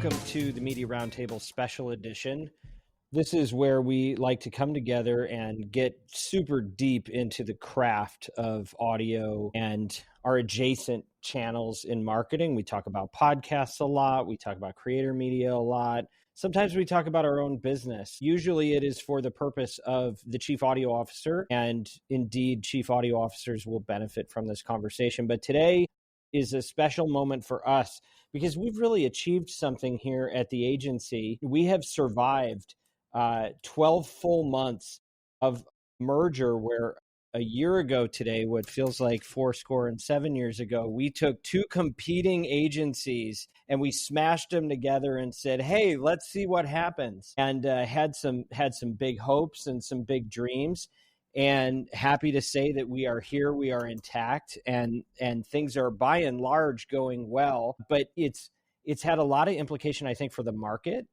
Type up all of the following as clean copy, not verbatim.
Welcome to the Media Roundtable Special Edition. This is where we like to come together and get super deep into the craft of audio and our adjacent channels in marketing. We talk about podcasts a lot. We talk about creator media a lot. Sometimes we talk about our own business. Usually it is for the purpose of the chief audio officer, and indeed, chief audio officers will benefit from this conversation. But today is a special moment for us because we've really achieved something here at the agency. We have survived 12 full months of merger where a year ago today, what feels like 7 years ago, we took two competing agencies and we smashed them together and said, hey, let's see what happens. And had some big hopes and some big dreams. And happy to say that we are here, we are intact, and things are by and large going well. But it's had a lot of implication, I think, for the market.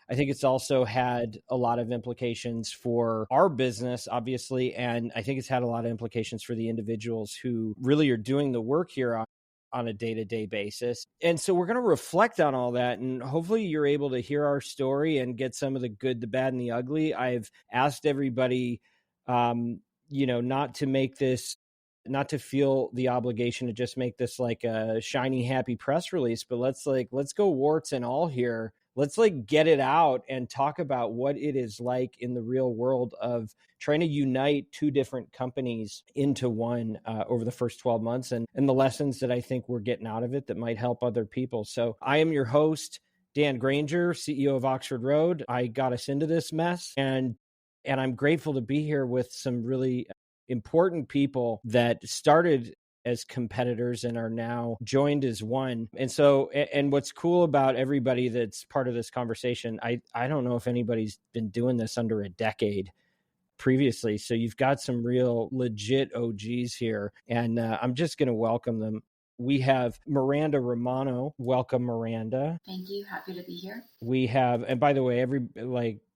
I think it's also had a lot of implications for our business, obviously, and I think it's had a lot of implications for the individuals who really are doing the work here on a day-to-day basis. And so we're going to reflect on all that, and hopefully you're able to hear our story and get some of the good, the bad, and the ugly. I've asked everybody, not to feel the obligation to just make this like a shiny, happy press release, but let's go warts and all here. Let's get it out and talk about what it is like in the real world of trying to unite two different companies into one over the first 12 months and the lessons that I think we're getting out of it that might help other people. So I am your host, Dan Granger, CEO of Oxford Road. I got us into this mess, and I'm grateful to be here with some really important people that started as competitors and are now joined as one. And so, and what's cool about everybody that's part of this conversation, I don't know if anybody's been doing this under a decade previously. So you've got some real legit OGs here, and I'm just going to welcome them. We have Miranda Romano. Welcome, Miranda. Thank you. Happy to be here. We have, and by the way,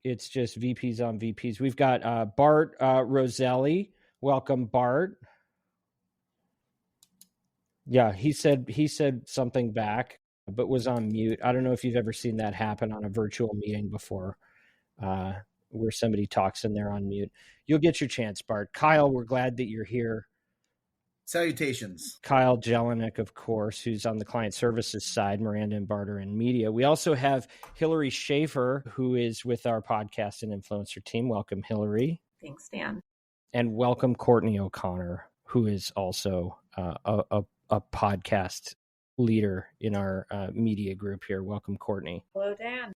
it's just VPs on VPs. We've got Bart Roselli. Welcome, Bart. Yeah, he said something back, but was on mute. I don't know if you've ever seen that happen on a virtual meeting before, where somebody talks and they're on mute. You'll get your chance, Bart. Kyle, we're glad that you're here. Salutations. Kyle Jelinek, of course, who's on the client services side. Miranda and Bart are in media. We also have Hillary Schaefer, who is with our podcast and influencer team. Welcome, Hillary. Thanks, Dan. And welcome, Courtney O'Connor, who is also a podcast leader in our media group here. Welcome, Courtney. Hello, Dan.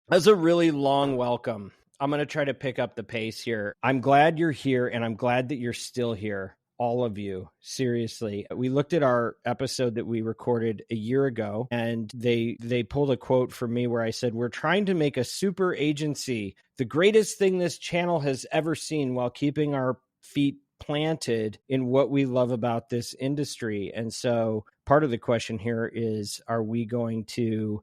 That's a really long welcome. I'm going to try to pick up the pace here. I'm glad you're here, and I'm glad that you're still here, all of you. Seriously. We looked at our episode that we recorded a year ago, and they pulled a quote from me where I said, we're trying to make a super agency, the greatest thing this channel has ever seen, while keeping our feet planted in what we love about this industry. And so part of the question here is, are we going to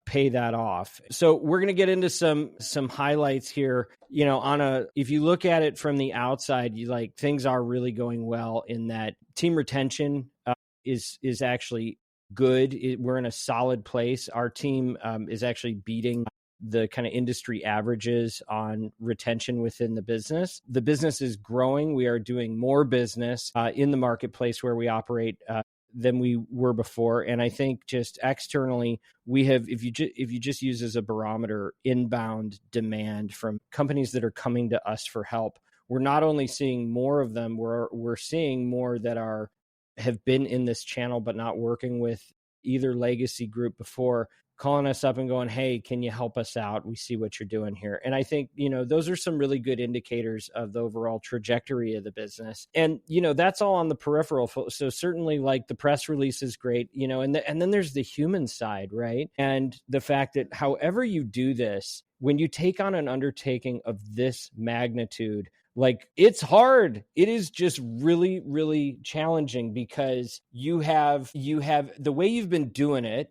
pay that off? So we're going to get into some highlights here. If you look at it from the outside, things are really going well in that team retention is actually good. We're in a solid place. Our team is actually beating the kind of industry averages on retention within the business. The business is growing. We are doing more business in the marketplace where we operate than we were before. And I think just externally, we have, if you just use as a barometer, inbound demand from companies that are coming to us for help. We're not only seeing more of them, we're seeing more that have been in this channel but not working with either legacy group before, calling us up and going, hey, can you help us out? We see what you're doing here. And I think, those are some really good indicators of the overall trajectory of the business. And, that's all on the peripheral. So certainly the press release is great, and then there's the human side, right? And the fact that however you do this, when you take on an undertaking of this magnitude, it's hard. It is just really, really challenging because you have the way you've been doing it,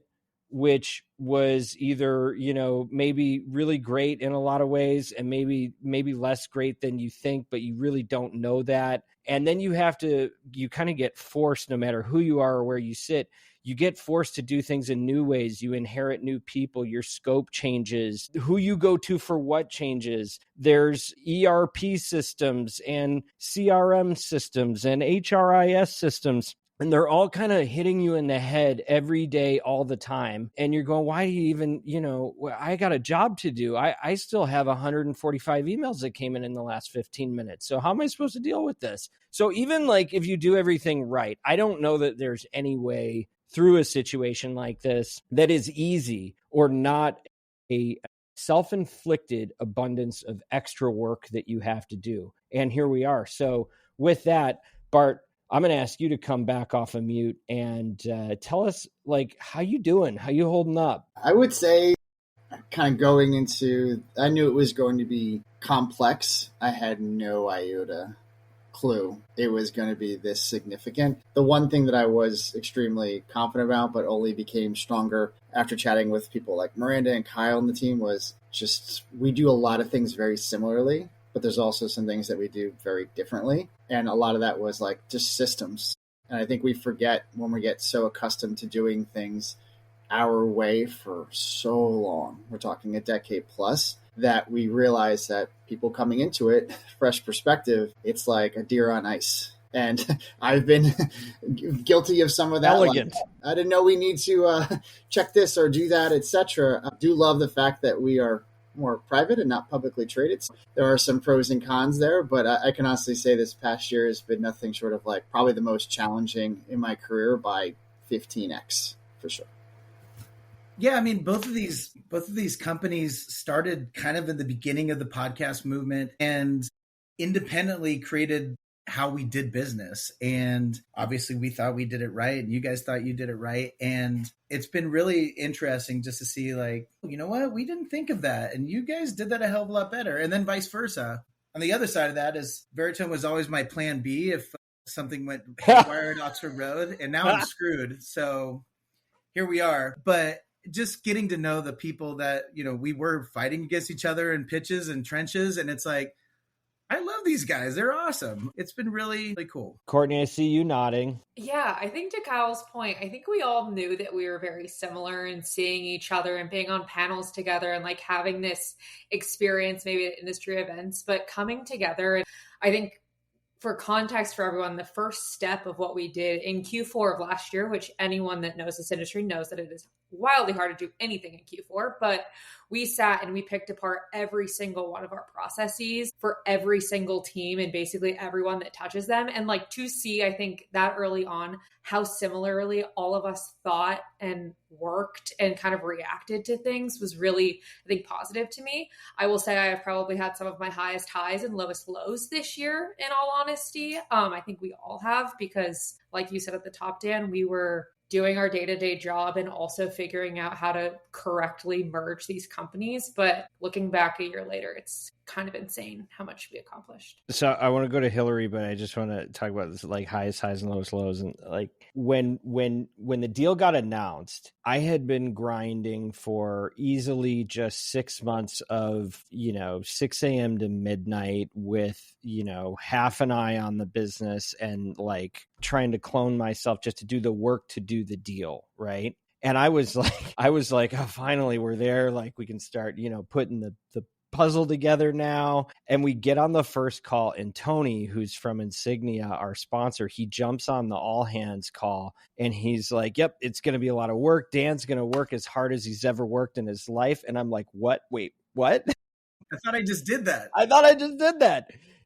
which was either, maybe really great in a lot of ways and maybe less great than you think, but you really don't know that. And then you kind of get forced, no matter who you are or where you sit, you get forced to do things in new ways. You inherit new people, your scope changes, who you go to for what changes. There's ERP systems and CRM systems and HRIS systems. And they're all kind of hitting you in the head every day, all the time. And you're going, why do you even, I got a job to do. I still have 145 emails that came in the last 15 minutes. So how am I supposed to deal with this? So even like if you do everything right, I don't know that there's any way through a situation like this that is easy or not a self-inflicted abundance of extra work that you have to do. And here we are. So with that, Bart, I'm going to ask you to come back off of mute and tell us, like, how you doing? How you holding up? I would say kind of going into, I knew it was going to be complex. I had no iota clue it was going to be this significant. The one thing that I was extremely confident about, but only became stronger after chatting with people like Miranda and Kyle on the team, was just we do a lot of things very similarly, but there's also some things that we do very differently. And a lot of that was like just systems. And I think we forget when we get so accustomed to doing things our way for so long, we're talking a decade plus, that we realize that people coming into it, fresh perspective, it's like a deer on ice. And I've been guilty of some of that. Elegant. Like, I didn't know we need to check this or do that, etc. I do love the fact that we are more private and not publicly traded. So there are some pros and cons there, but I can honestly say this past year has been nothing short of like probably the most challenging in my career by 15x for sure. Yeah, I mean, both of these companies started kind of in the beginning of the podcast movement and independently created how we did business. And obviously we thought we did it right, and you guys thought you did it right. And it's been really interesting just to see, like, you know what, we didn't think of that, and you guys did that a hell of a lot better. And then vice versa. On the other side of that is Veritone was always my plan B if something went haywire at Oxford Road, and now I'm screwed. So here we are. But just getting to know the people that, we were fighting against each other in pitches and trenches. And it's like, I love these guys. They're awesome. It's been really, really cool. Courtney, I see you nodding. Yeah, I think to Kyle's point, I think we all knew that we were very similar in seeing each other and being on panels together and like having this experience maybe at industry events, but coming together. And I think for context for everyone, the first step of what we did in Q4 of last year, which anyone that knows this industry knows that it is wildly hard to do anything in Q4, but we sat and we picked apart every single one of our processes for every single team and basically everyone that touches them. And like to see, I think that early on, how similarly all of us thought and worked and kind of reacted to things was really, I think, positive to me. I will say I have probably had some of my highest highs and lowest lows this year, in all honesty. I think we all have, because like you said at the top, Dan, we were doing our day-to-day job and also figuring out how to correctly merge these companies. But looking back a year later, it's kind of insane how much we accomplished. So I want to go to Hillary, but I just want to talk about this, like highest highs and lowest lows. And like when the deal got announced, I had been grinding for easily just 6 months of, 6 a.m. to midnight with, half an eye on the business and like trying to clone myself just to do the work to do the deal. Right. And I was like, oh, finally we're there. Like we can start, putting the puzzle together now. And we get on the first call, and Tony, who's from Insignia, our sponsor, he jumps on the all hands call and he's like, yep, it's going to be a lot of work. Dan's going to work as hard as he's ever worked in his life. And I'm like, what? Wait, what? I thought I just did that.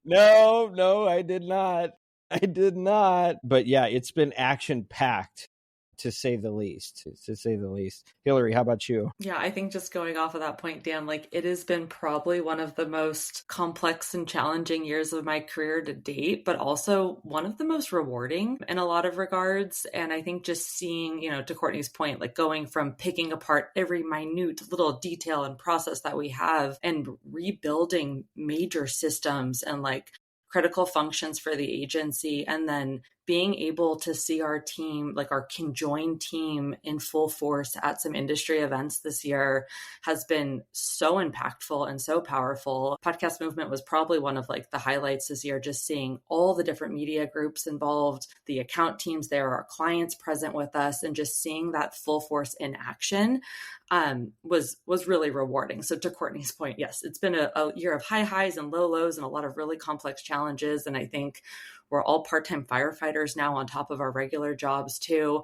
No, I did not. But yeah, it's been action packed, to say the least. Hillary, how about you? Yeah, I think just going off of that point, Dan, like it has been probably one of the most complex and challenging years of my career to date, but also one of the most rewarding in a lot of regards. And I think just seeing, to Courtney's point, like going from picking apart every minute little detail and process that we have and rebuilding major systems and like critical functions for the agency, and then being able to see our team, like our conjoined team in full force at some industry events this year has been so impactful and so powerful. Podcast Movement was probably one of like the highlights this year, just seeing all the different media groups involved, the account teams there, our clients present with us, and just seeing that full force in action was really rewarding. So to Courtney's point, yes, it's been a year of high highs and low lows and a lot of really complex challenges. And I think we're all part-time firefighters now on top of our regular jobs too.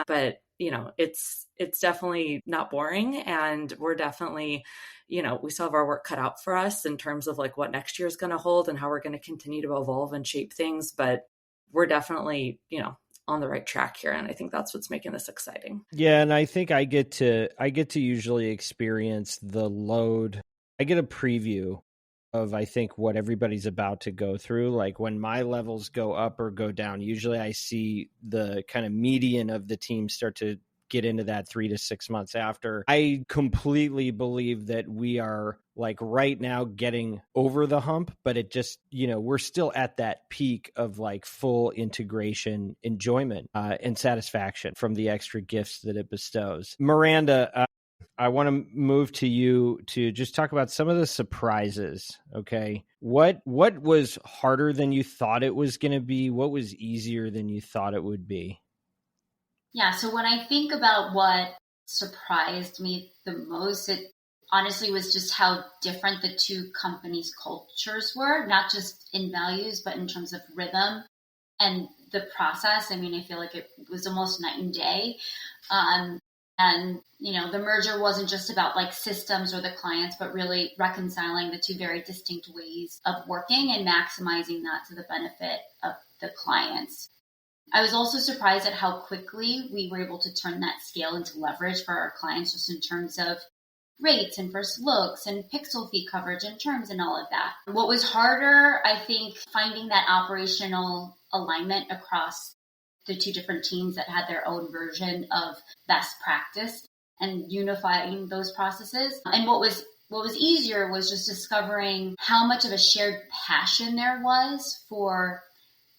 But it's definitely not boring, and we're definitely, we still have our work cut out for us in terms of like what next year is going to hold and how we're going to continue to evolve and shape things. But we're definitely, on the right track here. And I think that's what's making this exciting. Yeah. And I think I get to usually experience the load. I get a preview of, I think, what everybody's about to go through. Like when my levels go up or go down, usually I see the kind of median of the team start to get into that 3 to 6 months after. I completely believe that we are like right now getting over the hump, but it just, we're still at that peak of like full integration, enjoyment, and satisfaction from the extra gifts that it bestows. Miranda, I want to move to you to just talk about some of the surprises. Okay. What was harder than you thought it was going to be? What was easier than you thought it would be? Yeah. So when I think about what surprised me the most, it honestly was just how different the two companies' cultures were, not just in values, but in terms of rhythm and the process. I mean, I feel like it was almost night and day. And, the merger wasn't just about like systems or the clients, but really reconciling the two very distinct ways of working and maximizing that to the benefit of the clients. I was also surprised at how quickly we were able to turn that scale into leverage for our clients, just in terms of rates and first looks and pixel fee coverage and terms and all of that. What was harder, I think, finding that operational alignment across the two different teams that had their own version of best practice and unifying those processes. And what was easier was just discovering how much of a shared passion there was for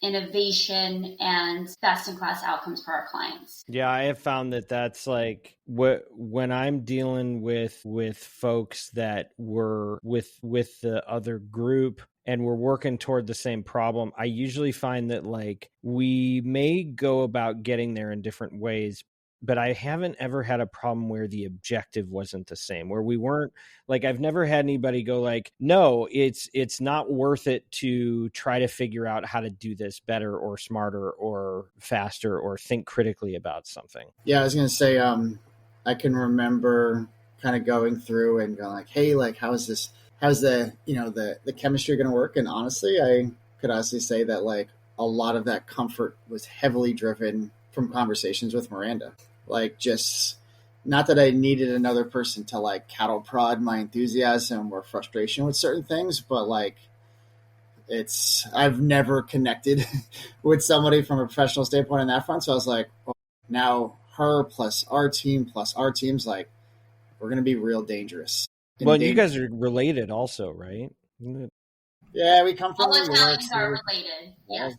innovation and best-in-class outcomes for our clients. Yeah, I have found that that's like when I'm dealing with folks that were with the other group and we're working toward the same problem, I usually find that like we may go about getting there in different ways, but I haven't ever had a problem where the objective wasn't the same, where we weren't like, I've never had anybody go like, no, it's not worth it to try to figure out how to do this better or smarter or faster or think critically about something. Yeah, I was going to say, I can remember kind of going through and going like, hey, like, how's the the chemistry going to work? And honestly, I could honestly say that like a lot of that comfort was heavily driven from conversations with Miranda. Like, just not that I needed another person to like cattle prod my enthusiasm or frustration with certain things, but like I've never connected with somebody from a professional standpoint on that front. So I was like, well, now her plus our team's like, we're going to be real dangerous. Well, you guys are related also, right? Yeah, we come from all Italians are related. Yes.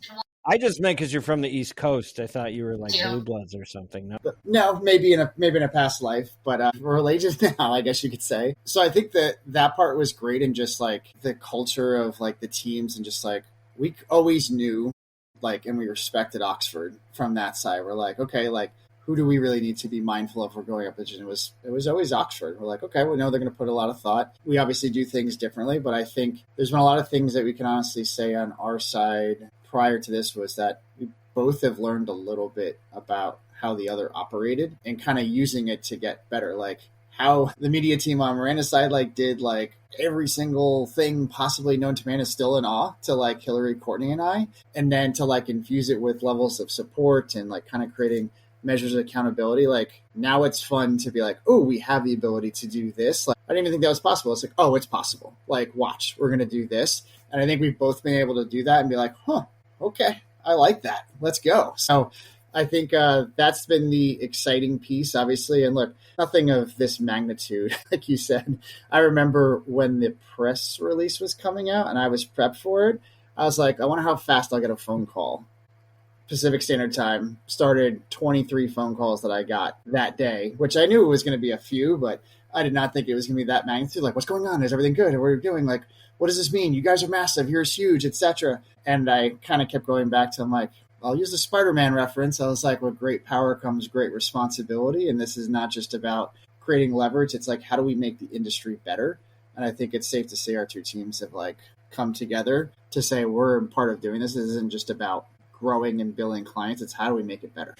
I just meant because you're from the East Coast. I thought you were like Blue Bloods or something. No, maybe in a past life, but we're related now, I guess you could say. So I think that part was great, and just like the culture of like the teams, and just like we always knew, like, and we respected Oxford from that side. We're like, okay, like, who do we really need to be mindful of? We're going up, and it was always Oxford. We're like, okay, we know they're going to put a lot of thought. We obviously do things differently, but I think there's been a lot of things that we can honestly say on our side prior to this was that we both have learned a little bit about how the other operated and kind of using it to get better. Like how the media team on Miranda's side like did like every single thing possibly known to man is still in awe to like Hillary, Courtney, and I, and then to like infuse it with levels of support and like kind of creating measures of accountability. Like now it's fun to be like, oh, we have the ability to do this. Like I didn't even think that was possible. It's like, oh, it's possible. Like watch, we're going to do this. And I think we've both been able to do that and be like, okay, I like that. Let's go. So I think that's been the exciting piece, obviously. And look, nothing of this magnitude, like you said. I remember when the press release was coming out and I was prepped for it. I was like, I wonder how fast I'll get a phone call Pacific Standard Time, started 23 phone calls that I got that day, which I knew it was going to be a few, but I did not think it was going to be that magnitude. Like, what's going on? Is everything good? What are we doing? Like, what does this mean? You guys are massive. Here's huge, etc. And I kind of kept going back to, I'm like, I'll use the Spider-Man reference. I was like, with great power comes great responsibility. And this is not just about creating leverage. It's like, how do we make the industry better? And I think it's safe to say our two teams have like come together to say we're part of doing this. This isn't just about growing and billing clients. It's how do we make it better?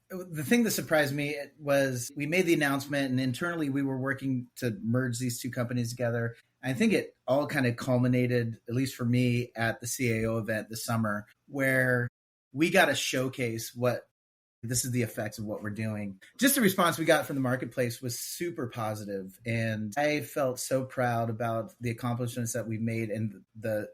The thing that surprised me was we made the announcement, and internally we were working to merge these two companies together. I think it all kind of culminated, at least for me, at the CAO event this summer, where we got to showcase what this is the effects of what we're doing. Just the response we got from the marketplace was super positive, and I felt so proud about the accomplishments that we've made and the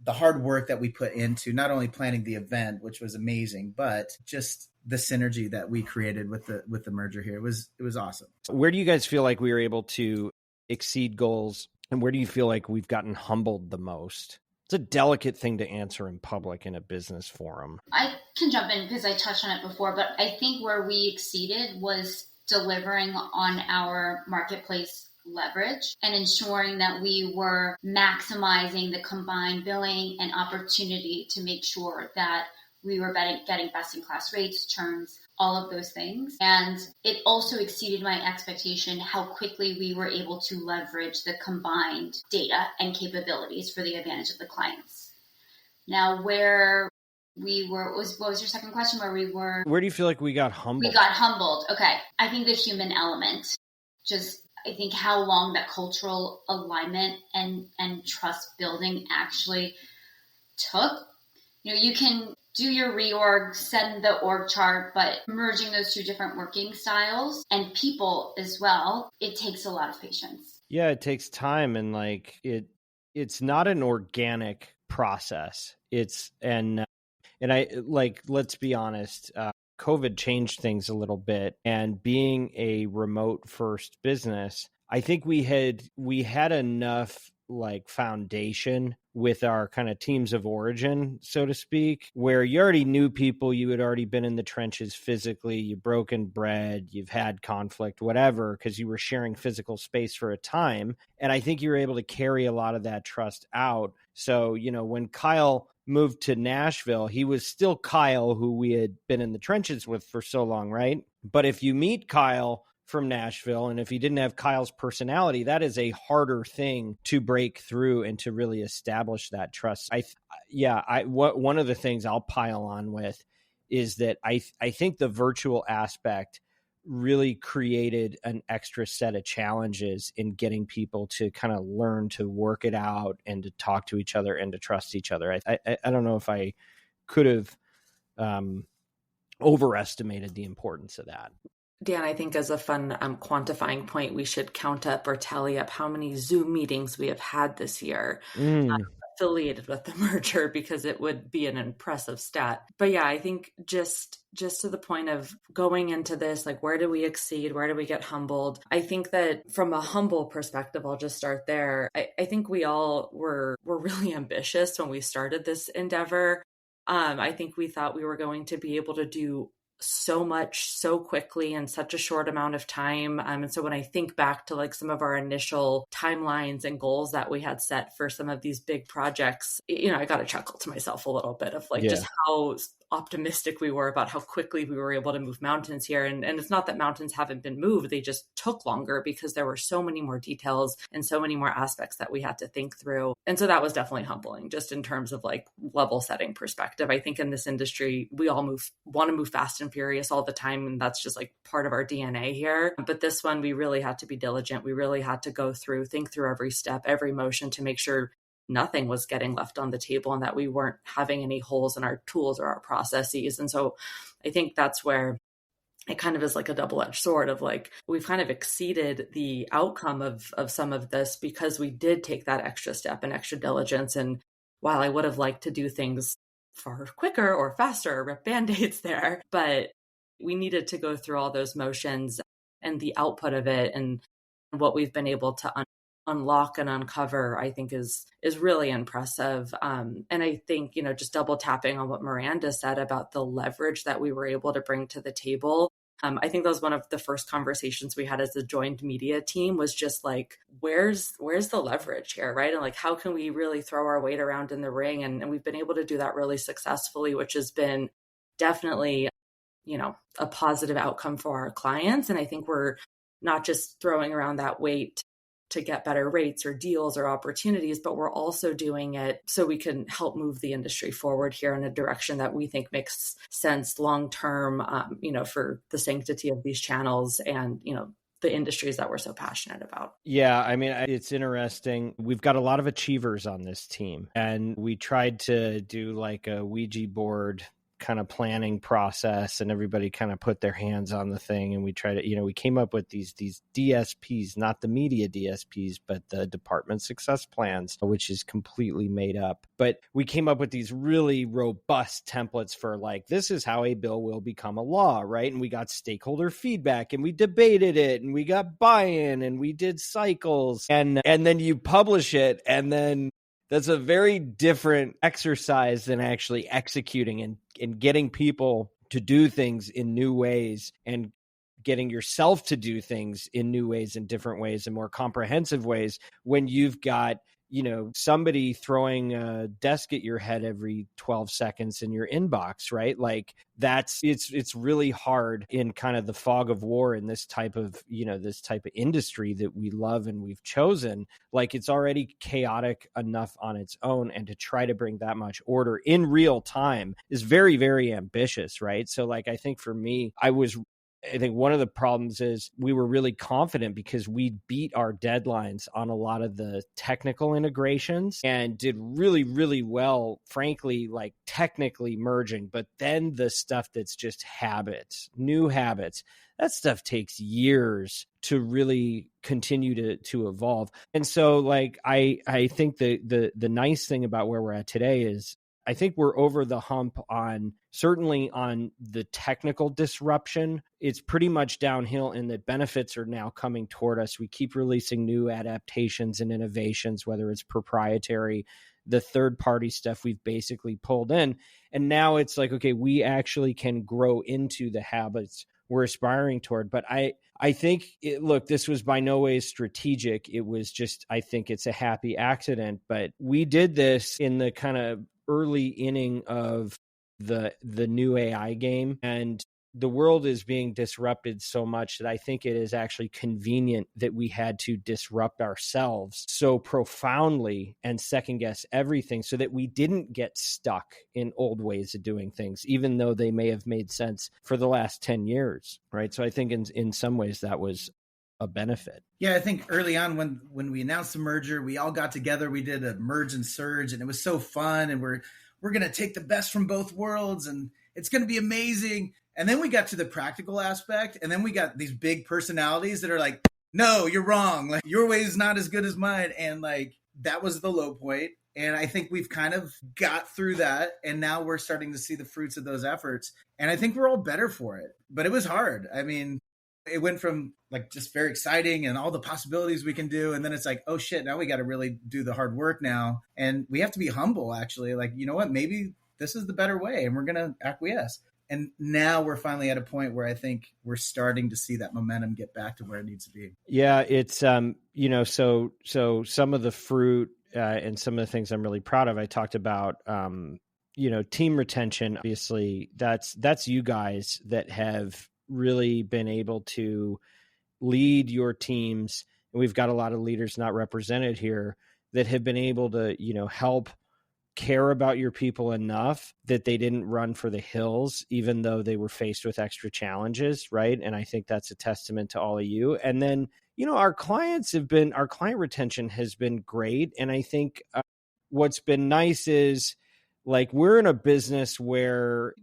hard work that we put into not only planning the event, which was amazing, but just the synergy that we created with the merger here. It was awesome. Where do you guys feel like we were able to exceed goals, and where do you feel like we've gotten humbled the most? It's a delicate thing to answer in public in a business forum. I can jump in because I touched on it before, but I think where we exceeded was delivering on our marketplace leverage and ensuring that we were maximizing the combined billing and opportunity to make sure that we were getting best-in-class rates, terms, all of those things. And it also exceeded my expectation how quickly we were able to leverage the combined data and capabilities for the advantage of the clients. Now, where we were, what was your second question? Where do you feel like we got humbled? We got humbled. Okay. I think the human element, I think how long that cultural alignment and trust building actually took. You can do your reorg, send the org chart, but merging those two different working styles and people as well, it takes a lot of patience. Yeah, it takes time, and it's not an organic process. And I let's be honest, COVID changed things a little bit, and being a remote first business, I think we had enough foundation with our kind of teams of origin, so to speak, where you already knew people, you had already been in the trenches physically, you broken bread, you've had conflict, whatever, because you were sharing physical space for a time. And I think you were able to carry a lot of that trust out. So, when Kyle moved to Nashville, he was still Kyle, who we had been in the trenches with for so long, right? But if you meet Kyle from Nashville, and if he didn't have Kyle's personality, that is a harder thing to break through and to really establish that trust. One of the things I'll pile on with is that I think the virtual aspect really created an extra set of challenges in getting people to kind of learn to work it out and to talk to each other and to trust each other. I don't know if I could have overestimated the importance of that. Dan, I think as a fun quantifying point, we should count up or tally up how many Zoom meetings we have had this year affiliated with the merger, because it would be an impressive stat. But yeah, I think just to the point of going into this, where do we exceed? Where do we get humbled? I think that from a humble perspective, I'll just start there. I think we all were really ambitious when we started this endeavor. I think we thought we were going to be able to do so much so quickly in such a short amount of time. And so when I think back to some of our initial timelines and goals that we had set for some of these big projects, I got to chuckle to myself a little bit of just how optimistic we were about how quickly we were able to move mountains here. And it's not that mountains haven't been moved. They just took longer because there were so many more details and so many more aspects that we had to think through. And so that was definitely humbling, just in terms of level setting perspective. I think in this industry, we all want to move fast and furious all the time. And that's just part of our DNA here. But this one, we really had to be diligent. We really had to think through every step, every motion to make sure nothing was getting left on the table and that we weren't having any holes in our tools or our processes. And so I think that's where it kind of is a double-edged sword of we've kind of exceeded the outcome of some of this because we did take that extra step and extra diligence. And while I would have liked to do things far quicker or faster or rip Band-Aids there, but we needed to go through all those motions, and the output of it and what we've been able to unlock and uncover, I think is really impressive. And I think, just double tapping on what Miranda said about the leverage that we were able to bring to the table. I think that was one of the first conversations we had as a joined media team, was just like, where's the leverage here, right? And like, how can we really throw our weight around in the ring? And we've been able to do that really successfully, which has been definitely, a positive outcome for our clients. And I think we're not just throwing around that weight to get better rates or deals or opportunities, but we're also doing it so we can help move the industry forward here in a direction that we think makes sense long-term, for the sanctity of these channels and, the industries that we're so passionate about. Yeah, I mean, it's interesting. We've got a lot of achievers on this team, and we tried to do like a Ouija board kind of planning process, and everybody kind of put their hands on the thing, and we try to, we came up with these DSPs, not the media DSPs, but the department success plans, which is completely made up. But we came up with these really robust templates for like, this is how a bill will become a law, right? And we got stakeholder feedback, and we debated it, and we got buy-in, and we did cycles, and then you publish it, and then that's a very different exercise than actually executing and getting people to do things in new ways, and getting yourself to do things in new ways, in different ways, and more comprehensive ways, when you've got, somebody throwing a desk at your head every 12 seconds in your inbox, right? Like it's really hard in kind of the fog of war in this type of industry that we love and we've chosen. Like, it's already chaotic enough on its own, and to try to bring that much order in real time is very, very ambitious, right? So like, I think for me, I think one of the problems is we were really confident because we beat our deadlines on a lot of the technical integrations and did really, really well, frankly, like technically merging. But then the stuff that's just habits, new habits, that stuff takes years to really continue to evolve. And so like, I think the nice thing about where we're at today is I think we're over the hump certainly on the technical disruption. It's pretty much downhill, and the benefits are now coming toward us. We keep releasing new adaptations and innovations, whether it's proprietary, the third-party stuff we've basically pulled in. And now it's like, okay, we actually can grow into the habits we're aspiring toward. But I think, look, this was by no way strategic. It was just, I think it's a happy accident. But we did this in the kind of early inning of the new AI game, and the world is being disrupted so much that I think it is actually convenient that we had to disrupt ourselves so profoundly and second guess everything, so that we didn't get stuck in old ways of doing things, even though they may have made sense for the last 10 years, right? So I think in some ways that was a benefit. Yeah, I think early on when we announced the merger, we all got together, we did a merge and surge, and it was so fun, and we're going to take the best from both worlds, and it's going to be amazing. And then we got to the practical aspect, and then we got these big personalities that are like, no, you're wrong. Like, your way is not as good as mine. And like, that was the low point. And I think we've kind of got through that, and now we're starting to see the fruits of those efforts. And I think we're all better for it, but it was hard. I mean, it went from like just very exciting and all the possibilities we can do. And then it's like, oh shit, now we got to really do the hard work now. And we have to be humble, actually. Like, you know what, maybe this is the better way, and we're going to acquiesce. And now we're finally at a point where I think we're starting to see that momentum get back to where it needs to be. Yeah, it's, so some of the fruit and some of the things I'm really proud of, I talked about, team retention. Obviously, that's you guys that have really been able to lead your teams. And we've got a lot of leaders not represented here that have been able to, help care about your people enough that they didn't run for the hills, even though they were faced with extra challenges. Right. And I think that's a testament to all of you. And then, our client retention has been great. And I think what's been nice is, like, we're in a business where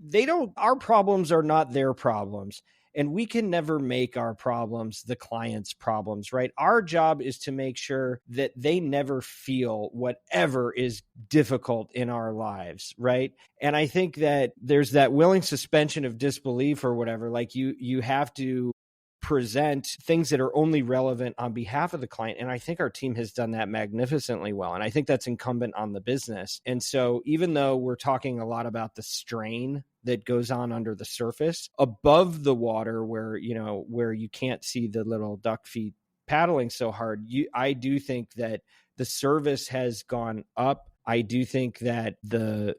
our problems are not their problems. And we can never make our problems the client's problems, right? Our job is to make sure that they never feel whatever is difficult in our lives, right? And I think that there's that willing suspension of disbelief or whatever. Like, you have to present things that are only relevant on behalf of the client. And I think our team has done that magnificently well. And I think that's incumbent on the business. And so even though we're talking a lot about the strain that goes on under the surface, above the water where you can't see the little duck feet paddling so hard, I do think that the service has gone up. I do think that the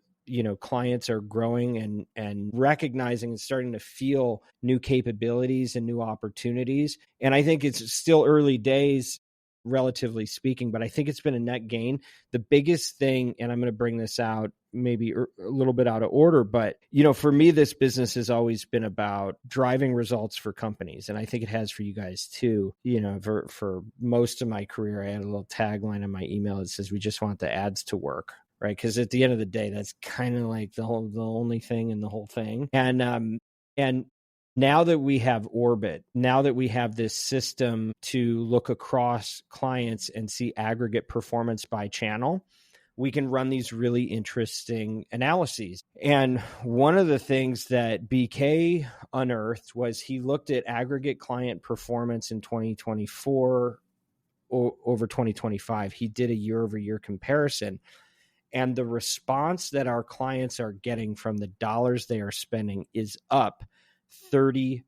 clients are growing and recognizing and starting to feel new capabilities and new opportunities. And I think it's still early days, relatively speaking, but I think it's been a net gain. The biggest thing, and I'm going to bring this out maybe a little bit out of order, but for me, this business has always been about driving results for companies. And I think it has for you guys too. For most of my career, I had a little tagline in my email that says, we just want the ads to work. Right. Because at the end of the day, that's kind of like the only thing in the whole thing. And now that we have Orbit, now that we have this system to look across clients and see aggregate performance by channel, we can run these really interesting analyses. And one of the things that BK unearthed was he looked at aggregate client performance in 2024 over 2025. He did a year-over-year comparison. And the response that our clients are getting from the dollars they are spending is up 30%.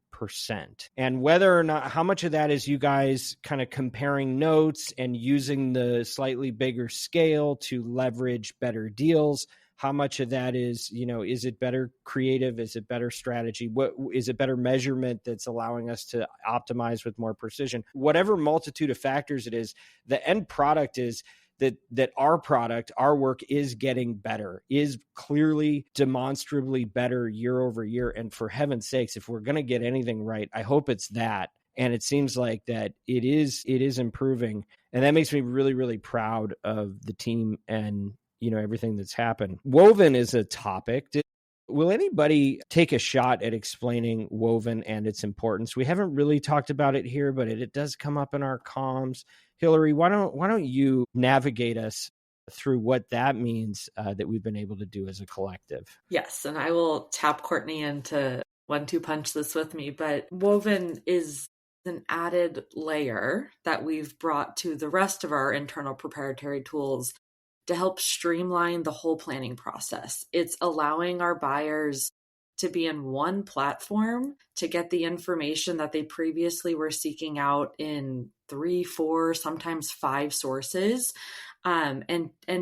And whether or not, how much of that is you guys kind of comparing notes and using the slightly bigger scale to leverage better deals? How much of that is it better creative? Is it better strategy? What is it better measurement that's allowing us to optimize with more precision? Whatever multitude of factors it is, the end product is that our product, our work is getting better, is clearly demonstrably better year over year. And for heaven's sakes, if we're going to get anything right, I hope it's that. And it seems like that it is improving. And that makes me really, really proud of the team and, everything that's happened. Woven is a topic. Will anybody take a shot at explaining Woven and its importance? We haven't really talked about it here, but it does come up in our comms. Hillary, why don't you navigate us through what that means that we've been able to do as a collective? Yes, and I will tap Courtney into 1-2 punch this with me, but Woven is an added layer that we've brought to the rest of our internal proprietary tools to help streamline the whole planning process. It's allowing our buyers to be in one platform to get the information that they previously were seeking out in 3, 4, sometimes 5 sources, and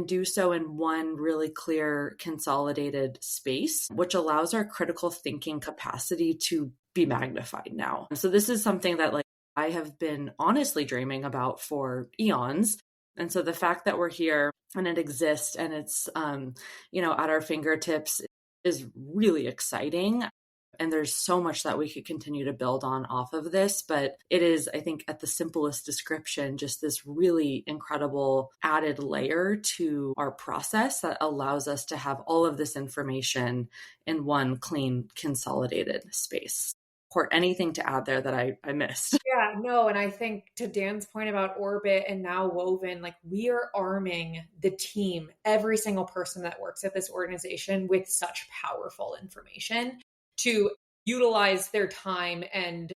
do so in one really clear, consolidated space, which allows our critical thinking capacity to be magnified now. So this is something that I have been honestly dreaming about for eons. And so the fact that we're here and it exists and it's, at our fingertips is really exciting. And there's so much that we could continue to build on off of this, but it is, I think, at the simplest description, just this really incredible added layer to our process that allows us to have all of this information in one clean, consolidated space. Court, anything to add there that I missed? Yeah, no. And I think to Dan's point about Orbit and now Woven, we are arming the team, every single person that works at this organization with such powerful information to utilize their time and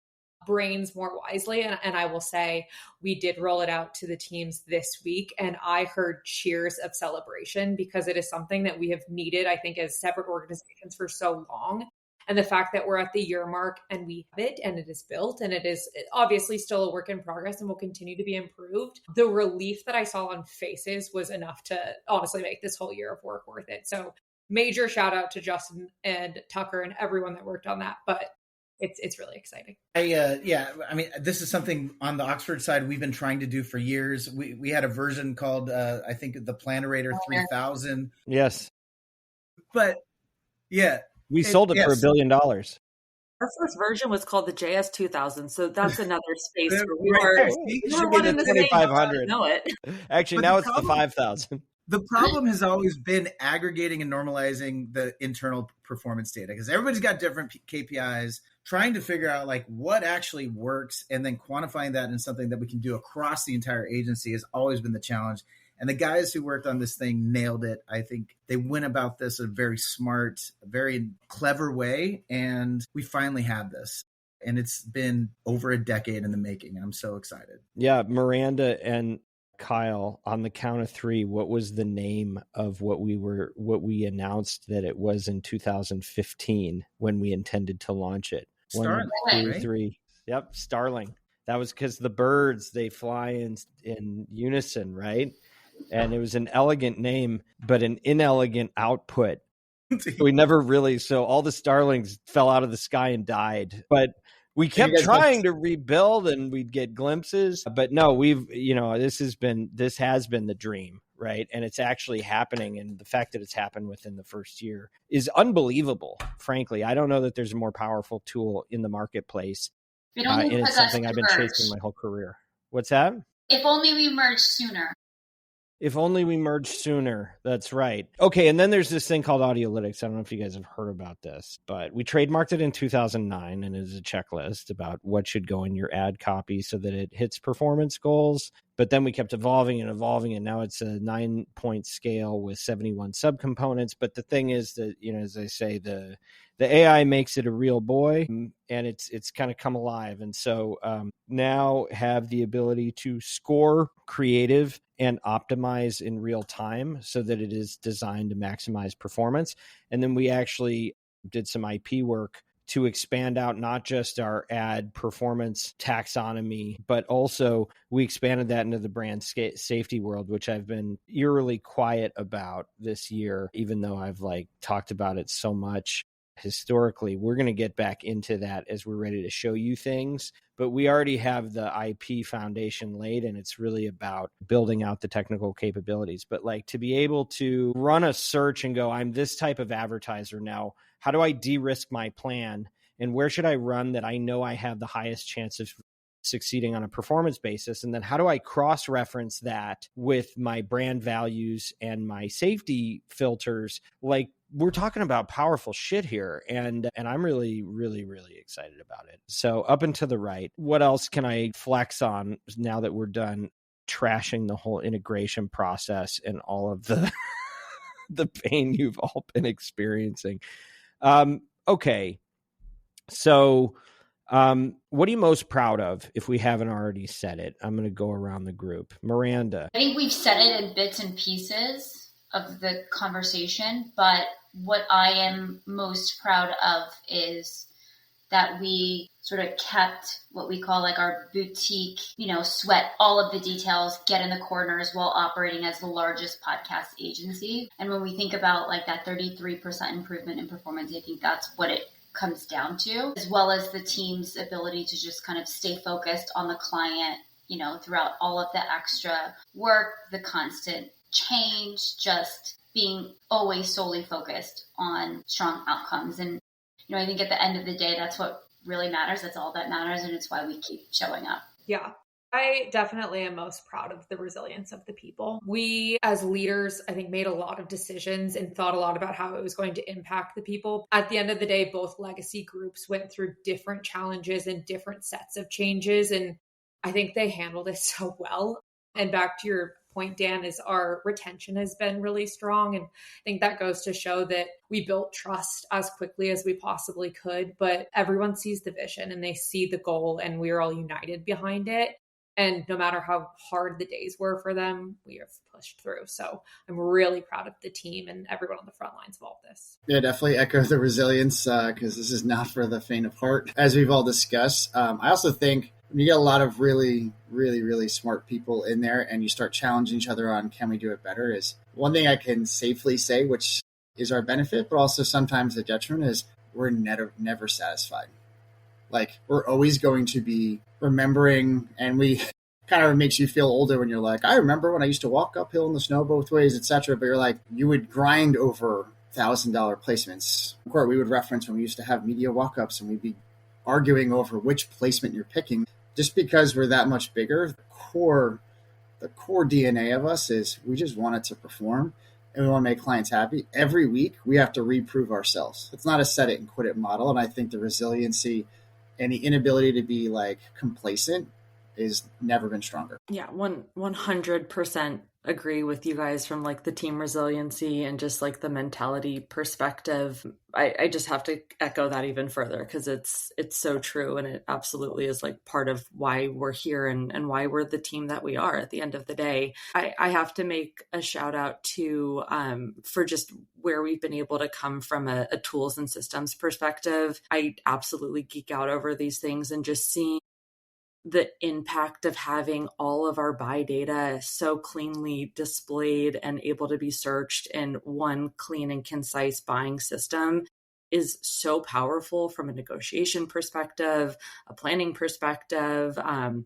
brains more wisely. And I will say, we did roll it out to the teams this week, and I heard cheers of celebration because it is something that we have needed, I think, as separate organizations for so long. And the fact that we're at the year mark and we have it and it is built and it is obviously still a work in progress and will continue to be improved. The relief that I saw on faces was enough to honestly make this whole year of work worth it. So major shout out to Justin and Tucker and everyone that worked on that. But it's really exciting. This is something on the Oxford side we've been trying to do for years. We had a version called, I think, the Planerator 3000. Yes. But yeah. We sold it for $1 billion. Our first version was called the JS 2000, so that's another space where we were one in the 2500. Know it. Actually, now it's the 5000. The problem has always been aggregating and normalizing the internal performance data because everybody's got different KPIs, trying to figure out what actually works and then quantifying that in something that we can do across the entire agency has always been the challenge. And the guys who worked on this thing nailed it. I think they went about this a very smart, very clever way. And we finally have this. And it's been over a decade in the making. I'm so excited. Yeah, Miranda and Kyle, on the count of three, what was the name of what we announced that it was in 2015 when we intended to launch it? Starling, 1, 2, right? 3. Yep, Starling. That was because the birds, they fly in unison, right? And it was an elegant name, but an inelegant output. So all the starlings fell out of the sky and died. But we kept trying to rebuild and we'd get glimpses. But no, this has been the dream, right? And it's actually happening. And the fact that it's happened within the first year is unbelievable. Frankly, I don't know that there's a more powerful tool in the marketplace. And it's something I've been chasing my whole career. What's that? If only we merged sooner. If only we merged sooner. That's right. Okay, and then there's this thing called Audiolytics. I don't know if you guys have heard about this, but we trademarked it in 2009, and it is a checklist about what should go in your ad copy so that it hits performance goals. But then we kept evolving, and now it's a 9-point scale with 71 subcomponents. But the thing is that, as I say, the AI makes it a real boy, and it's kind of come alive. And so now have the ability to score creative and optimize in real time so that it is designed to maximize performance. And then we actually did some IP work to expand out not just our ad performance taxonomy, but also we expanded that into the brand safety world, which I've been eerily quiet about this year, even though I've talked about it so much historically. We're going to get back into that as we're ready to show you things, but we already have the IP foundation laid, and it's really about building out the technical capabilities. But to be able to run a search and go, I'm this type of advertiser now, how do I de-risk my plan, and where should I run that I know I have the highest chance of succeeding on a performance basis? And then how do I cross-reference that with my brand values and my safety filters? We're talking about powerful shit here, and I'm really, really, really excited about it. So up and to the right, what else can I flex on now that we're done trashing the whole integration process and all of the the pain you've all been experiencing? Okay, so what are you most proud of, if we haven't already said it? I'm going to go around the group. Miranda. I think we've said it in bits and pieces of the conversation, but what I am most proud of is that we sort of kept what we call our boutique, sweat all of the details, get in the corners while operating as the largest podcast agency. And when we think about that 33% improvement in performance, I think that's what it comes down to, as well as the team's ability to just kind of stay focused on the client, throughout all of the extra work, the constant change, just being always solely focused on strong outcomes. And, I think at the end of the day, that's what really matters. That's all that matters. And it's why we keep showing up. Yeah. I definitely am most proud of the resilience of the people. We, as leaders, I think made a lot of decisions and thought a lot about how it was going to impact the people. At the end of the day, both legacy groups went through different challenges and different sets of changes. And I think they handled it so well. And back to your point, Dan, is our retention has been really strong. And I think that goes to show that we built trust as quickly as we possibly could, but everyone sees the vision and they see the goal, and we're all united behind it. And no matter how hard the days were for them, we have pushed through. So I'm really proud of the team and everyone on the front lines of all of this. Yeah, definitely echo the resilience, because this is not for the faint of heart, as we've all discussed. I also think when you get a lot of really, really, really smart people in there and you start challenging each other on, can we do it better, is one thing I can safely say, which is our benefit, but also sometimes the detriment, is we're never satisfied. We're always going to be remembering, and we kind of makes you feel older when you're like, I remember when I used to walk uphill in the snow both ways, etc. But you're you would grind over $1,000 placements. Of course, we would reference when we used to have media walk-ups and we'd be arguing over which placement you're picking. Just because we're that much bigger, the core DNA of us is we just want it to perform and we want to make clients happy. Every week, we have to reprove ourselves. It's not a set it and quit it model. And I think the resiliency and the inability to be complacent is never been stronger. Yeah, 100% agree with you guys from like the team resiliency and just like the mentality perspective. I just have to echo that even further because it's so true, and it absolutely is like part of why we're here and why we're the team that we are at the end of the day. I have to make a shout out to for just where we've been able to come from a tools and systems perspective. I absolutely geek out over these things and just seeing the impact of having all of our buy data so cleanly displayed and able to be searched in one clean and concise buying system is so powerful from a negotiation perspective, a planning perspective, and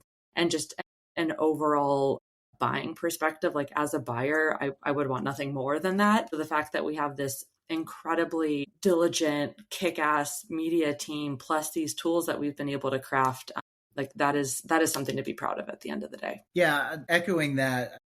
just an overall buying perspective. Like as a buyer, I would want nothing more than that. The fact that we have this incredibly diligent, kick-ass media team, plus these tools that we've been able to craft, like that is something to be proud of at the end of the day. Yeah, echoing that,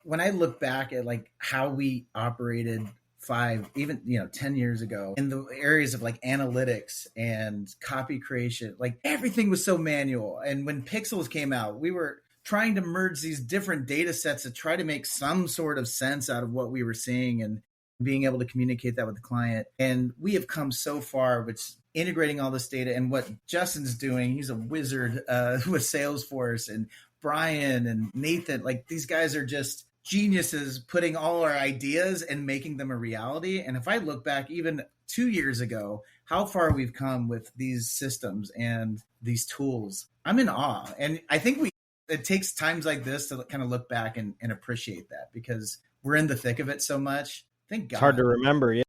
when I look back at like how we operated 5, even 10 years ago in the areas of like analytics and copy creation, like everything was so manual. And when Pixels came out, we were trying to merge these different data sets to try to make some sort of sense out of what we were seeing and being able to communicate that with the client. And we have come so far with integrating all this data, and what Justin's doing. He's a wizard with Salesforce, and Brian and Nathan, like these guys are just geniuses putting all our ideas and making them a reality. And if I look back even 2 years ago, how far we've come with these systems and these tools, I'm in awe. And I think it takes times like this to kind of look back and appreciate that, because we're in the thick of it so much. Thank God. It's hard to remember. Yeah.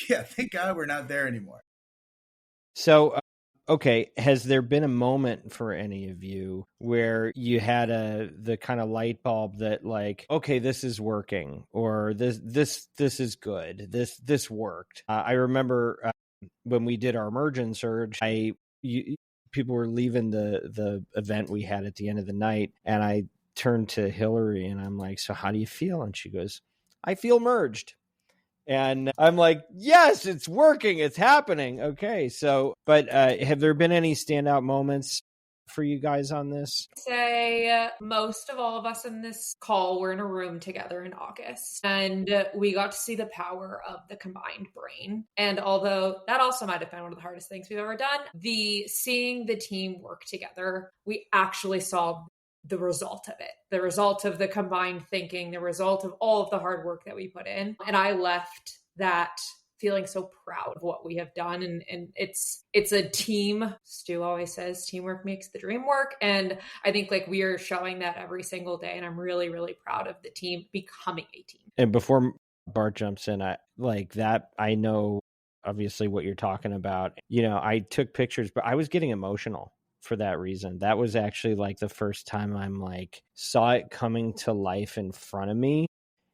Yeah. Thank God we're not there anymore. So, okay, has there been a moment for any of you where you had the kind of light bulb that like, okay, this is working, or this is good, this worked? I remember when we did our merge and surge, people were leaving the event we had at the end of the night, and I turned to Hillary and I'm like, so how do you feel? And she goes, I feel merged. And I'm like, yes, it's working. It's happening. Okay. So, but have there been any standout moments for you guys on this? Say most of all of us in this call were in a room together in August, and we got to see the power of the combined brain. And although that also might have been one of the hardest things we've ever done, seeing the team work together, we actually saw the result of it, the result of the combined thinking, the result of all of the hard work that we put in. And I left that feeling so proud of what we have done. And it's a team. Stu always says teamwork makes the dream work. And I think like we are showing that every single day. And I'm really, really proud of the team becoming a team. And before Bart jumps in, I know obviously what you're talking about. I took pictures, but I was getting emotional for that reason. That was actually like the first time I'm like saw it coming to life in front of me,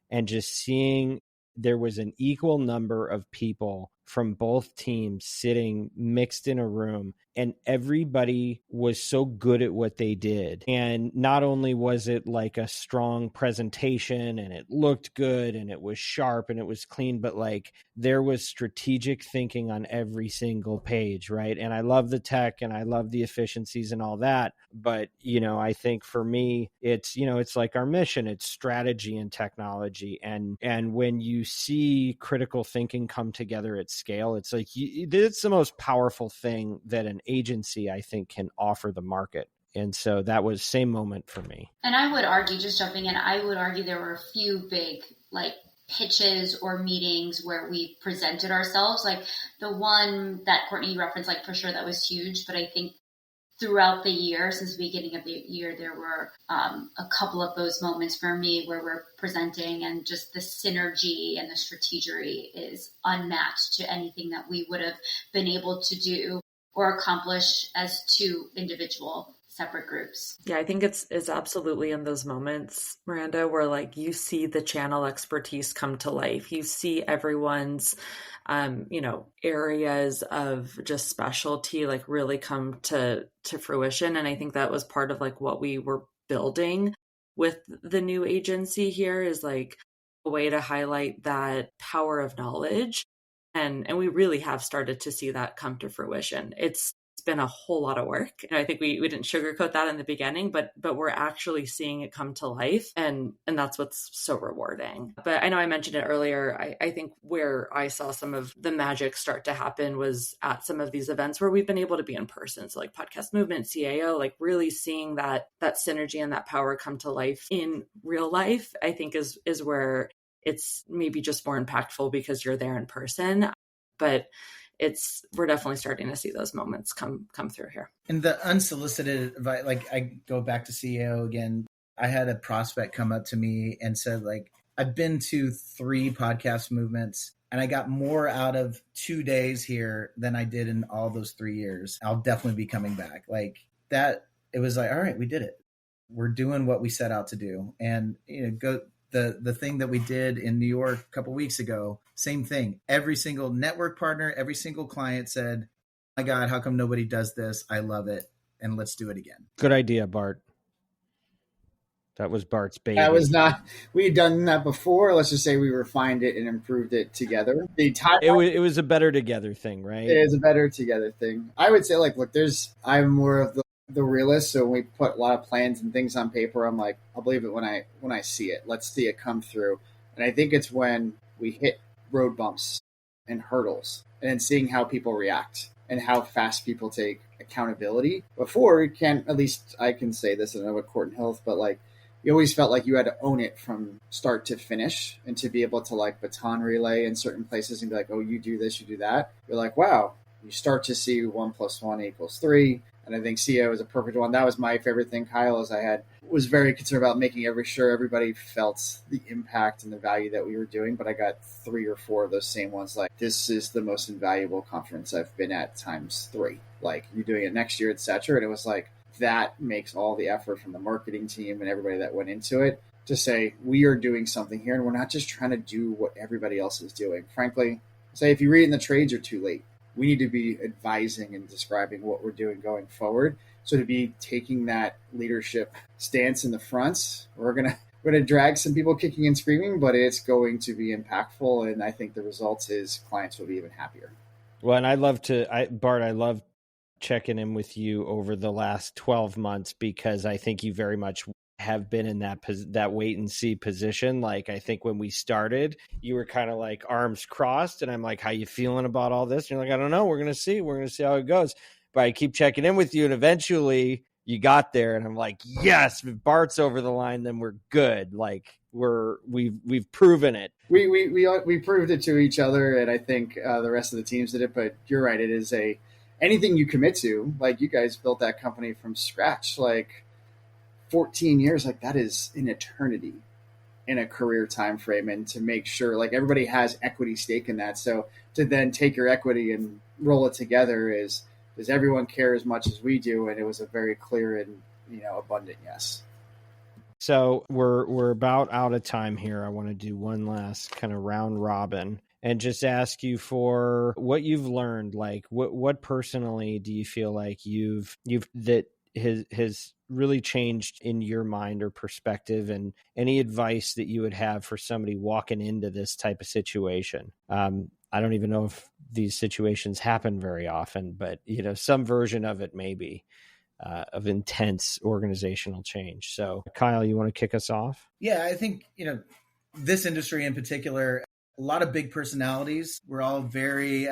and just seeing there was an equal number of people from both teams sitting mixed in a room, and everybody was so good at what they did. And not only was it like a strong presentation and it looked good and it was sharp and it was clean, but like there was strategic thinking on every single page, right? And I love the tech and I love the efficiencies and all that, but I think for me it's it's like our mission, it's strategy and technology, and when you see critical thinking come together at scale, it's like it's the most powerful thing that an agency I think can offer the market. And so that was same moment for me. And I would argue, just jumping in, I would argue there were a few big like pitches or meetings where we presented ourselves. Like the one that Courtney referenced, like for sure that was huge. But I think throughout the year, since the beginning of the year, there were a couple of those moments for me where we're presenting, and just the synergy and the strategy is unmatched to anything that we would have been able to do or accomplish as two individual separate groups. Yeah, I think it's absolutely in those moments, Miranda, where like you see the channel expertise come to life. You see everyone's areas of just specialty like really come to fruition. And I think that was part of like what we were building with the new agency here, is like a way to highlight that power of knowledge. And we really have started to see that come to fruition. It's been a whole lot of work. I think we didn't sugarcoat that in the beginning, but we're actually seeing it come to life. And that's what's so rewarding. But I know I mentioned it earlier. I think where I saw some of the magic start to happen was at some of these events where we've been able to be in person. So like Podcast Movement, CAO, like really seeing that synergy and that power come to life in real life, I think is where it's maybe just more impactful because you're there in person. But we're definitely starting to see those moments come through here. And the unsolicited advice, like I go back to CEO again. I had a prospect come up to me and said, like, I've been to 3 podcast movements and I got more out of 2 days here than I did in all those 3 years. I'll definitely be coming back. Like that, it was like, all right, we did it. We're doing what we set out to do. And the thing that we did in New York a couple of weeks ago, same thing. Every single network partner, every single client said, oh my God, how come nobody does this? I love it. And let's do it again. Good idea, Bart. That was Bart's baby. That was not, we had done that before. Let's just say we refined it and improved it together. It was a better together thing, right? It is a better together thing. I would say, like, look, I'm more of the realist. So when we put a lot of plans and things on paper, I'm like, I'll believe it when I see it. Let's see it come through. And I think it's when we hit road bumps and hurdles and then seeing how people react and how fast people take accountability. Before, at least I can say this, I don't know what Court and Health, but like, you always felt like you had to own it from start to finish, and to be able to like baton relay in certain places and be like, oh, you do this, you do that. You're like, wow, you start to see 1 + 1 = 3. And I think CEO is a perfect one. That was my favorite thing, Kyle, is I was very concerned about making sure everybody felt the impact and the value that we were doing. But I got 3 or 4 of those same ones. Like, this is the most invaluable conference I've been at ×3. Like, you're doing it next year, etc. And it was like, that makes all the effort from the marketing team and everybody that went into it to say, we are doing something here and we're not just trying to do what everybody else is doing. Frankly, say if you read in the trades, you're too late. We need to be advising and describing what we're doing going forward. So to be taking that leadership stance in the front, we're gonna drag some people kicking and screaming, but it's going to be impactful. And I think the results is clients will be even happier. Well, and Bart, I love checking in with you over the last 12 months because I think you very much have been in that wait and see position. Like, I think when we started, you were kind of like arms crossed and I'm like, how you feeling about all this? And you're like, I don't know. We're going to see how it goes. But I keep checking in with you and eventually you got there and I'm like, yes, if Bart's over the line, then we're good. Like we've proven it. We proved it to each other. And I think the rest of the teams did it, but you're right. It is anything you commit to, like you guys built that company from scratch, like 14 years, like that is an eternity in a career time frame. And to make sure like everybody has equity stake in that. So to then take your equity and roll it together does everyone care as much as we do? And it was a very clear and, abundant yes. So we're about out of time here. I want to do one last kind of round robin and just ask you for what you've learned. Like what personally do you feel like that has really changed in your mind or perspective, and any advice that you would have for somebody walking into this type of situation? I don't even know if these situations happen very often, but some version of it maybe of intense organizational change. So Kyle, you want to kick us off? Yeah, I think, this industry in particular, a lot of big personalities. We're all very,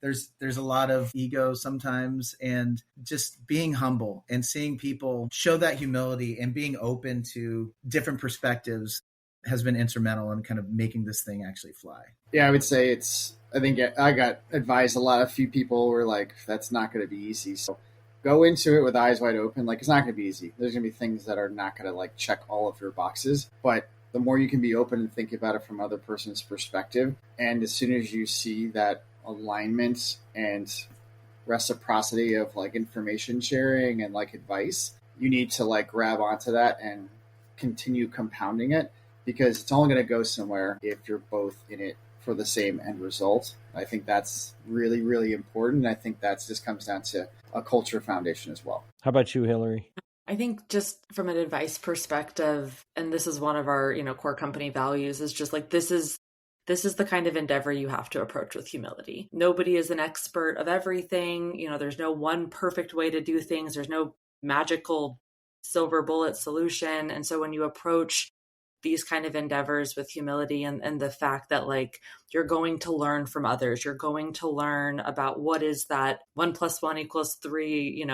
there's a lot of ego sometimes, and just being humble and seeing people show that humility and being open to different perspectives has been instrumental in kind of making this thing actually fly. Yeah, I would say I think I got advised a few people were like, that's not going to be easy. So go into it with eyes wide open. Like, it's not going to be easy. There's going to be things that are not going to like check all of your boxes, but the more you can be open and think about it from other person's perspective. And as soon as you see that alignment and reciprocity of like information sharing and like advice, you need to like grab onto that and continue compounding it, because it's only going to go somewhere if you're both in it for the same end result. I think that's really, really important. I think that just comes down to a culture foundation as well. How about you, Hillary? I think just from an advice perspective, and this is one of our, core company values, is just like, this is this is the kind of endeavor you have to approach with humility. Nobody is an expert of everything. There's no one perfect way to do things. There's no magical silver bullet solution. And so when you approach these kind of endeavors with humility and the fact that like you're going to learn from others, you're going to learn about what is that 1 + 1 = 3,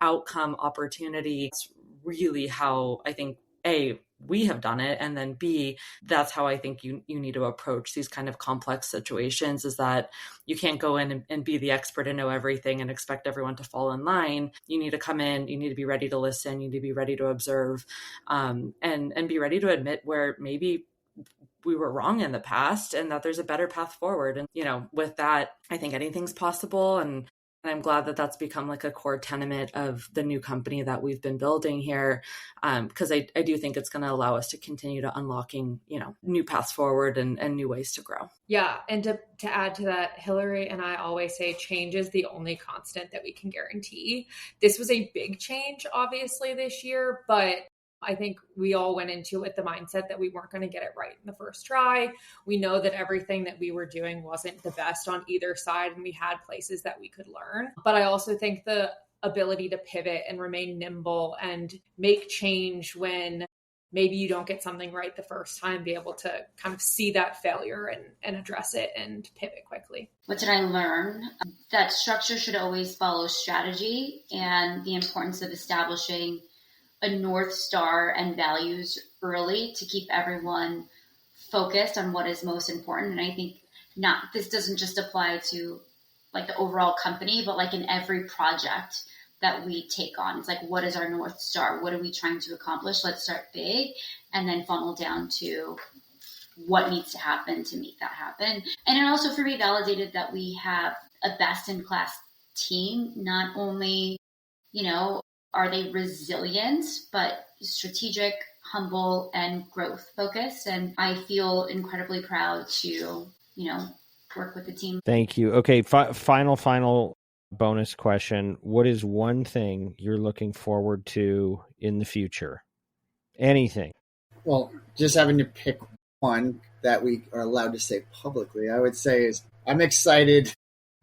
outcome opportunity. It's really how I think A, we have done it, and then B, that's how I think you need to approach these kind of complex situations, is that you can't go in and be the expert and know everything and expect everyone to fall in line. You need to come in, you need to be ready to listen, you need to be ready to observe, and be ready to admit where maybe we were wrong in the past and that there's a better path forward. And, with that, I think anything's possible. And I'm glad that that's become like a core tenet of the new company that we've been building here. Because I do think it's going to allow us to continue to unlocking, new paths forward and new ways to grow. Yeah. And to add to that, Hillary and I always say change is the only constant that we can guarantee. This was a big change, obviously, this year, but I think we all went into it with the mindset that we weren't going to get it right in the first try. We know that everything that we were doing wasn't the best on either side, and we had places that we could learn. But I also think the ability to pivot and remain nimble and make change when maybe you don't get something right the first time, be able to kind of see that failure and address it and pivot quickly. What did I learn? That structure should always follow strategy, and the importance of establishing a North Star and values early to keep everyone focused on what is most important. And I think this doesn't just apply to like the overall company, but like in every project that we take on. It's like, what is our North Star? What are we trying to accomplish? Let's start big and then funnel down to what needs to happen to make that happen. And it also for me validated that we have a best-in-class team. Not only, are they resilient, but strategic, humble, and growth focused. And I feel incredibly proud to, work with the team. Thank you. Okay, final bonus question. What is one thing you're looking forward to in the future? Anything? Well, just having to pick one that we are allowed to say publicly, I would say is I'm excited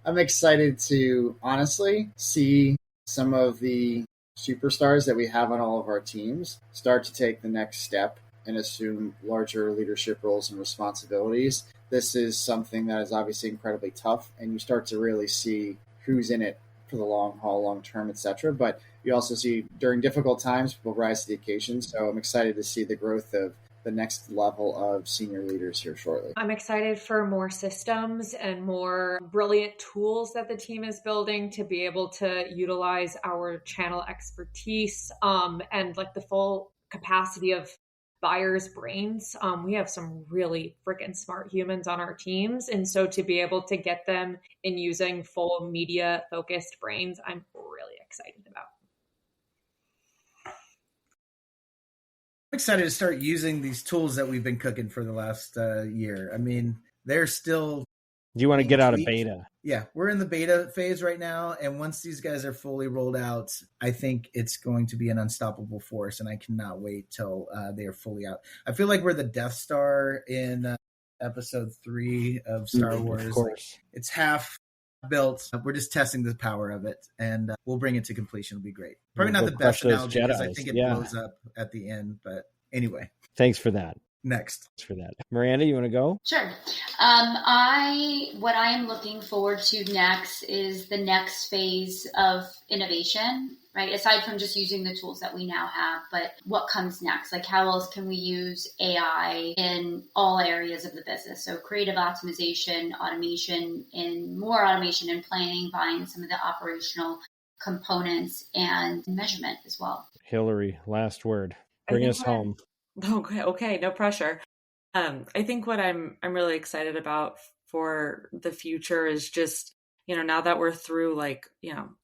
to honestly see some of the superstars that we have on all of our teams start to take the next step and assume larger leadership roles and responsibilities. This is something that is obviously incredibly tough, and you start to really see who's in it for the long haul, long term, etc. But you also see during difficult times, people rise to the occasion. So I'm excited to see the growth of the next level of senior leaders here shortly. I'm excited for more systems and more brilliant tools that the team is building to be able to utilize our channel expertise and like the full capacity of buyers' brains. We have some really freaking smart humans on our teams. And so to be able to get them in using full media focused brains, I'm really excited about. I'm excited to start using these tools that we've been cooking for the last year. I mean, they're still... Do you want to get out of beta? Yeah, we're in the beta phase right now. And once these guys are fully rolled out, I think it's going to be an unstoppable force. And I cannot wait till they are fully out. I feel like we're the Death Star in episode 3 of Star Wars. Of course. Like, it's half built. We're just testing the power of it. And we'll bring it to completion. It'll be great. Probably not the best analogy because I think it blows up at the end. But anyway. Thanks for that. Next. Thanks for that. Miranda, you want to go? Sure. What I am looking forward to next is the next phase of innovation, right? Aside from just using the tools that we now have, but what comes next? Like how else can we use AI in all areas of the business? So creative optimization, automation in planning, buying some of the operational components and measurement as well. Hillary, last word. Bring us home. Okay, no pressure. I think what I'm really excited about for the future is just, now that we're through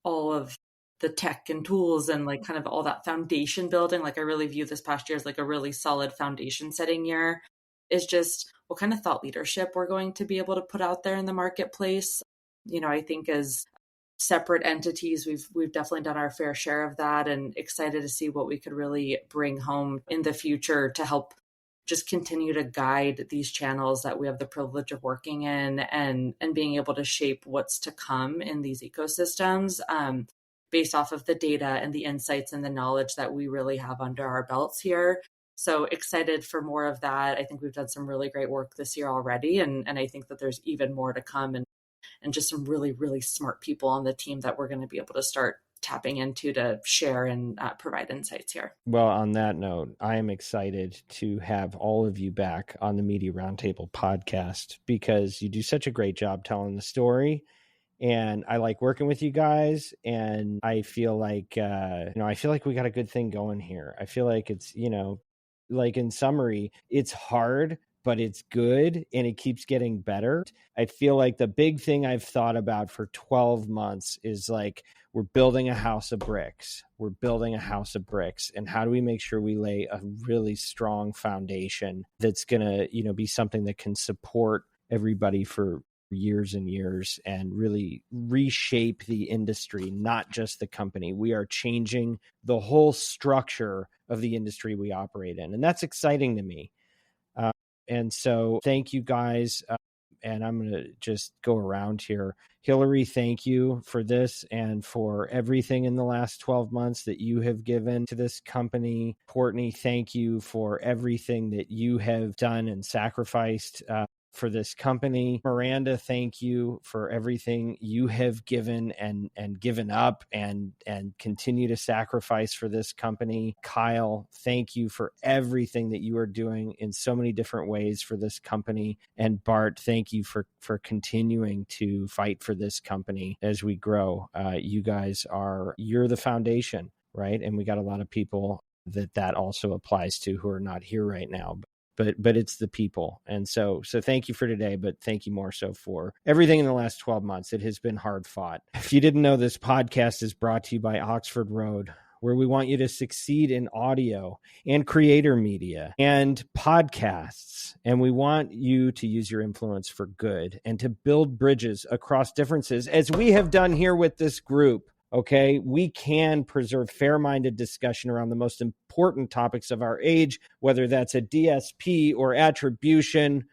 all of the tech and tools and like kind of all that foundation building, like I really view this past year as like a really solid foundation setting year, is just what kind of thought leadership we're going to be able to put out there in the marketplace. I think as separate entities, we've definitely done our fair share of that, and excited to see what we could really bring home in the future to help just continue to guide these channels that we have the privilege of working in, and being able to shape what's to come in these ecosystems based off of the data and the insights and the knowledge that we really have under our belts here. So excited for more of that. I think we've done some really great work this year already, and I think that there's even more to come, and just some really, really smart people on the team that we're going to be able to start tapping into to share and provide insights here. Well, on that note, I am excited to have all of you back on the Media Roundtable podcast, because you do such a great job telling the story. And I like working with you guys, and I feel like, I feel like we got a good thing going here. I feel like it's, like in summary, it's hard, but it's good, and it keeps getting better. I feel like the big thing I've thought about for 12 months is like, we're building a house of bricks. We're building a house of bricks. And how do we make sure we lay a really strong foundation that's going to, be something that can support everybody for years and years, and really reshape the industry, not just the company. We are changing the whole structure of the industry we operate in. And that's exciting to me. And so thank you guys. And I'm going to just go around here. Hillary, thank you for this and for everything in the last 12 months that you have given to this company. Courtney, thank you for everything that you have done and sacrificed for this company. Miranda, thank you for everything you have given and given up and continue to sacrifice for this company. Kyle, thank you for everything that you are doing in so many different ways for this company. And Bart, thank you for continuing to fight for this company as we grow. You guys you're the foundation, right? And we got a lot of people that also applies to who are not here right now. But it's the people. And so thank you for today, but thank you more so for everything in the last 12 months. It has been hard fought. If you didn't know, this podcast is brought to you by Oxford Road, where we want you to succeed in audio and creator media and podcasts. And we want you to use your influence for good and to build bridges across differences, as we have done here with this group. Okay, we can preserve fair-minded discussion around the most important topics of our age, whether that's a DSP or attribution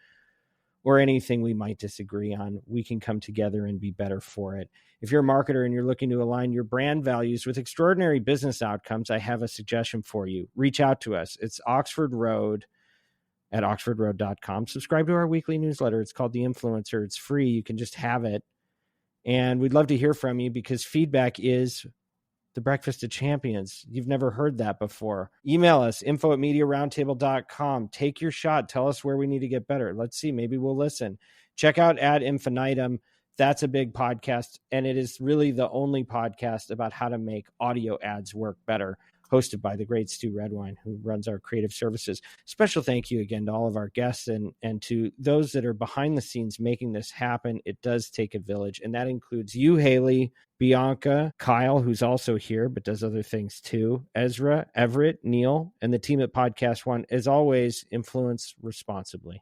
or anything we might disagree on. We can come together and be better for it. If you're a marketer and you're looking to align your brand values with extraordinary business outcomes, I have a suggestion for you. Reach out to us. It's Oxford Road at oxfordroad.com. Subscribe to our weekly newsletter. It's called The Influencer. It's free. You can just have it. And we'd love to hear from you, because feedback is the breakfast of champions. You've never heard that before. Email us, info@mediaroundtable.com. Take your shot. Tell us where we need to get better. Let's see. Maybe we'll listen. Check out Ad Infinitum. That's a big podcast, and it is really the only podcast about how to make audio ads work better, hosted by the great Stu Redwine, who runs our creative services. Special thank you again to all of our guests and to those that are behind the scenes making this happen. It does take a village, and that includes you, Haley, Bianca, Kyle, who's also here but does other things too, Ezra, Everett, Neil, and the team at Podcast One. As always, influence responsibly.